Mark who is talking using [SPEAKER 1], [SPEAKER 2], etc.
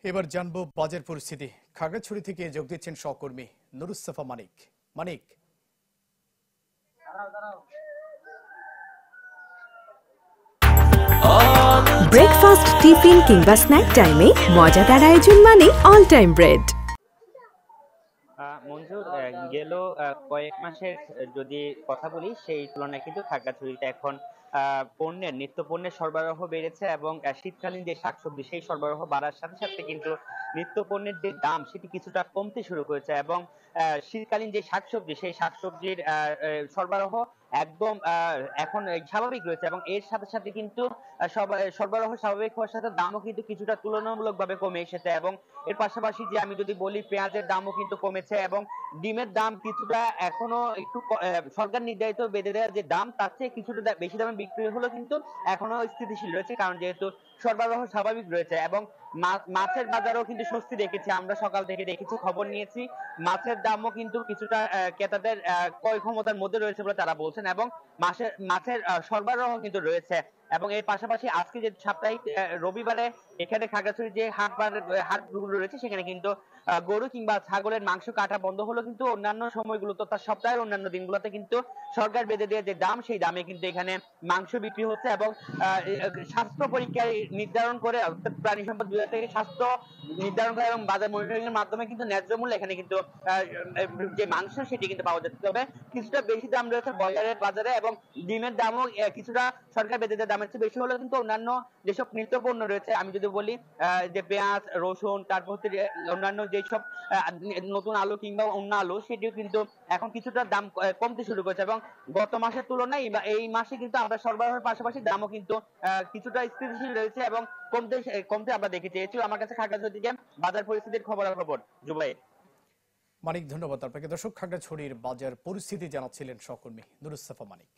[SPEAKER 1] এবার জানবো বাজার পরিস্থিতি। খাগড়াছড়ি থেকে যোগ দিচ্ছেন সহকর্মী নুরুসফা মানিক। মানিক,
[SPEAKER 2] ব্রেকফাস্ট, টিফিন কিংবা স্ন্যাক টাইমে মজাদার আয়োজন মানে অল টাইম ব্রেড।
[SPEAKER 3] মঞ্জু, গেল কয়েক মাসের যদি কথা বলি সেই তুলনায় কিন্তু খাগড়াছড়িতে এখন নিত্য পণ্যের সরবরাহ বেড়েছে এবং শীতকালীন যে শাকসবজি সেই সরবরাহ বাড়ার সাথে সাথে কিন্তু নিত্য পণ্যের যে দাম সেটি কিছুটা কমতে শুরু করেছে এবং শীতকালীন যে শাকসবজি সেই শাকসবজির সরবরাহ একদম এখন স্বাভাবিক রয়েছে এবং এর সাথে সাথে কিন্তু সরবরাহ স্বাভাবিক হওয়ার সাথে দামও কিন্তু কিছুটা তুলনামূলকভাবে কমে এসেছে এবং এর পাশাপাশি যে আমি যদি বলি পেঁয়াজের দামও কিন্তু কমেছে এবং ডিমের দাম কিছুটা এখনো একটু সরকার নির্ধারিত বেঁধে দেওয়া যে দাম তার চেয়ে কিছুটা বেশি দামে বিক্রি হলো কিন্তু এখনো স্থিতিশীল রয়েছে, কারণ যেহেতু সরবরাহ স্বাভাবিক রয়েছে। এবং মাছের বাজারও কিন্তু স্বস্তি দেখেছি, আমরা সকাল থেকে দেখেছি, খবর নিয়েছি, মাছের দামও কিন্তু কিছুটা ক্রেতাদের ক্রয় ক্ষমতার মধ্যে রয়েছে বলে তারা বলছেন এবং মাছের সরবরাহ কিন্তু রয়েছে। এবং এর পাশাপাশি আজকে যে সাপ্তাহিক রবিবারে এখানে খাগড়াছড়ি যে হাটগুলো রয়েছে সেখানে কিন্তু গরু কিংবা ছাগলের মাংস কাটা বন্ধ হলো, কিন্তু অন্যান্য সময়গুলো তথা সপ্তাহের অন্যান্য দিনগুলোতে কিন্তু সরকার বেঁধে দিয়ে যে দাম সেই দামে কিন্তু এখানে মাংস বিক্রি হচ্ছে এবং স্বাস্থ্য পরীক্ষায় নির্ধারণ করে অর্থাৎ প্রাণী সম্পদ বিভাগ থেকে স্বাস্থ্য নির্ধারণ করে এবং বাজার মনিটরিং এর মাধ্যমে কিন্তু ন্যায্য মূল্যে এখানে কিন্তু যে মাংস সেটি কিন্তু পাওয়া যাচ্ছে। তবে কিছুটা বেশি দাম রয়েছে ব্রয়লারের বাজারে এবং ডিমের দামও কিছুটা সরকার বেঁধে দেওয়া দামের চেয়ে বেশি হলেও কিন্তু অন্যান্য যেসব নিত্য পণ্য রয়েছে, আমি যদি বলি যে পেঁয়াজ, রসুন, তারপর হচ্ছে অন্যান্য যেসব নতুন আলু কিংবা অন্য আলু সেটিও কিন্তু এখন কিছুটা দাম কমতে শুরু করেছে এবং গত মাসের তুলনায় এই মাসে কিন্তু আমরা সরবরাহের পাশাপাশি দামও কিন্তু কিছুটা স্থিতিশীল রয়েছে এবং কমতে আমরা দেখেছি। এটি আমার কাছে খাগড়াছড়ি থেকে বাজার পরিস্থিতির খবরাখবর। জুবাই,
[SPEAKER 1] মানিক, ধন্যবাদ আপনাকে। দর্শক, খাগড়াছড়ির বাজার পরিস্থিতি জানাচ্ছিলেন সহকর্মী নুরুসফা মানিক।